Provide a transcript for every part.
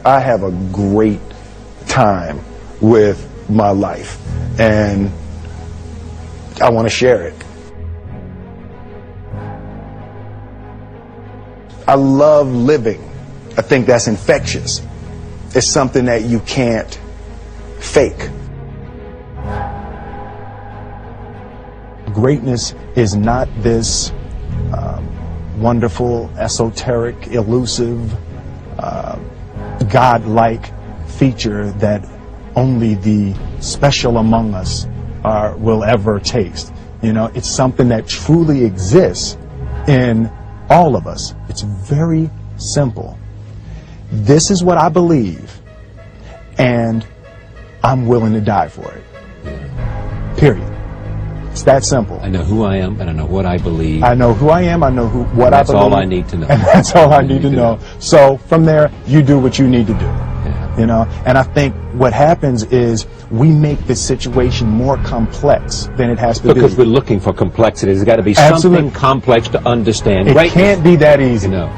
I have a great time with my life, and I want to share it. I love living. I think that's infectious. It's something that you can't fake. Greatness is not this wonderful, esoteric, elusive, God-like feature that only the special among us will ever taste. You know, it's something that truly exists in all of us. It's very simple. This is what I believe, and I'm willing to die for it. Period. It's that simple. I know who I am, and I know what I believe. I know who I am, I know what I believe. That's all I need to know. And that's all I need to know. So from there, you do what you need to do. Yeah. You know, and I think what happens is we make the situation more complex than it has to be. Because we're looking for complexity. There's got to be something complex to understand. It can't be that easy. No.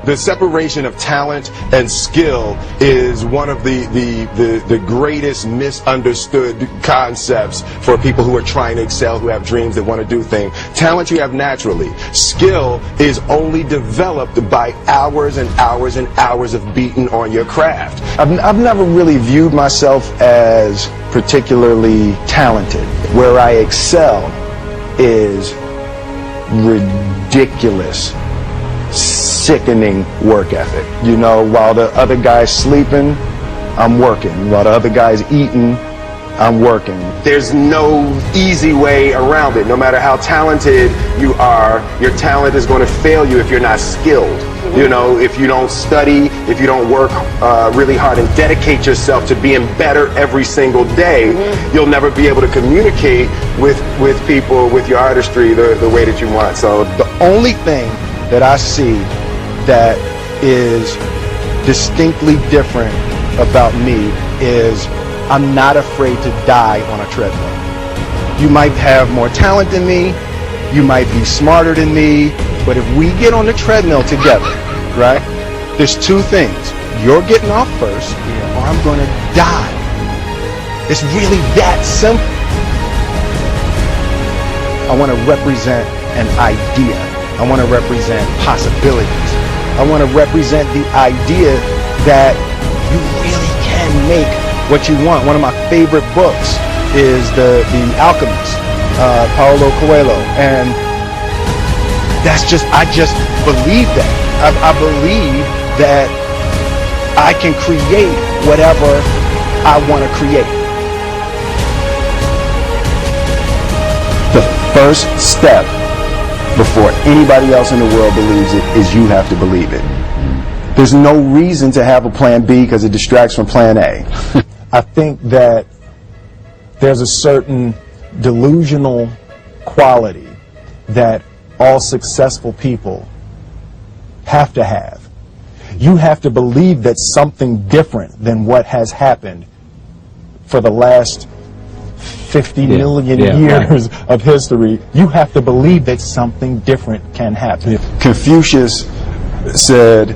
The separation of talent and skill is one of the greatest misunderstood concepts for people who are trying to excel, who have dreams, that want to do things. Talent you have naturally. Skill is only developed by hours and hours and hours of beating on your craft. I've never really viewed myself as particularly talented. Where I excel is ridiculous, sickening work ethic. You know, while the other guy's sleeping, I'm working. While the other guy's eating, I'm working. There's no easy way around it. No matter how talented you are, your talent is going to fail you if you're not skilled. You know, if you don't study, if you don't work really hard and dedicate yourself to being better every single day, you'll never be able to communicate with people, with your artistry, the way that you want. So the only thing that I see that is distinctly different about me is I'm not afraid to die on a treadmill. You might have more talent than me, you might be smarter than me, but if we get on the treadmill together, right, there's two things. You're getting off first, or I'm going to die. It's really that simple. I want to represent an idea. I want to represent possibilities. I want to represent the idea that you really can make what you want. One of my favorite books is The Alchemist, Paulo Coelho, and I just believe that. I believe that I can create whatever I want to create. The first step before anybody else in the world believes it is you have to believe it. There's no reason to have a plan B because it distracts from plan A. I think that there's a certain delusional quality that all successful people have to have. You have to believe that something different than what has happened for the last 50 million years of history. You have to believe that something different can happen. Confucius said,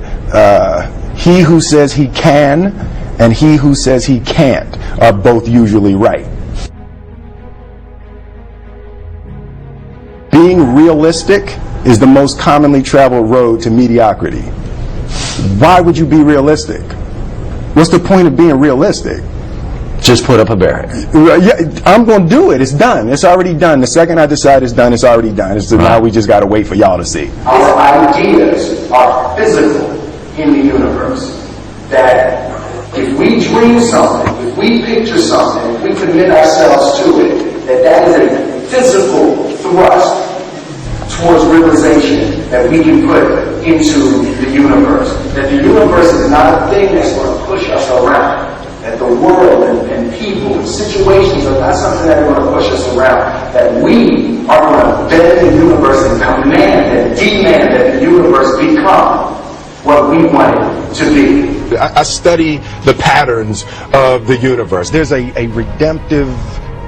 he who says he can and he who says he can't are both usually right. Being realistic is the most commonly traveled road to mediocrity. Why would you be realistic? What's the point of being realistic? Just put up a barrier. Yeah, I'm going to do it. It's done. It's already done. The second I decide it's done, it's already done. Now we just got to wait for y'all to see. Our ideas are physical in the universe. That if we dream something, if we picture something, if we commit ourselves to it, that is a physical thrust towards realization that we can put into the universe. That the universe is not a thing that's going to push us around. That the world and people and situations are not something that are going to push us around. That we are going to bend the universe and command and demand that the universe become what we want it to be. I study the patterns of the universe. There's a redemptive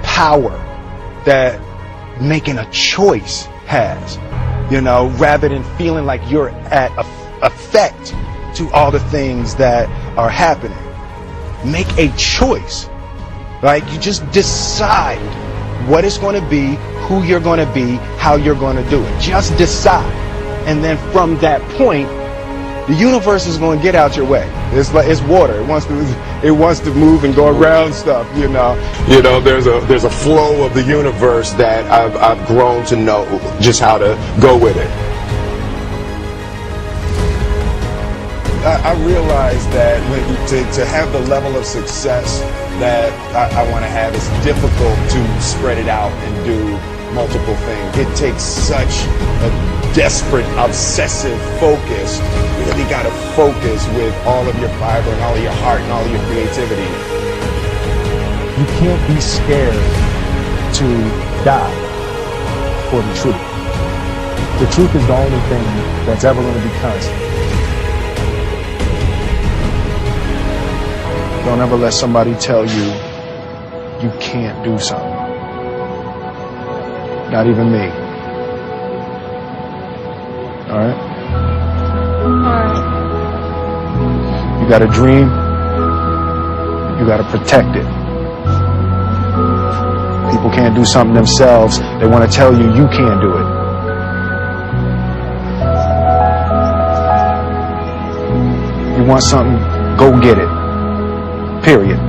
power that making a choice has, you know, rather than feeling like you're at effect to all the things that are happening. Make a choice. Like, you just decide what it's going to be, who you're going to be, how you're going to do it. Just decide. And then from that point, the universe is going to get out your way. It's like, it's water. It wants to move and go around stuff, you know. You know, there's a flow of the universe that I've grown to know just how to go with it. I realize that to have the level of success that I want to have, it's difficult to spread it out and do multiple things. It takes such a desperate, obsessive focus. You really got to focus with all of your fiber and all of your heart and all of your creativity. You can't be scared to die for the truth. The truth is the only thing that's ever going to be constant. Don't ever let somebody tell you you can't do something. Not even me. All right? You got a dream. You got to protect it. People can't do something themselves. They want to tell you you can't do it. You want something, go get it. Period.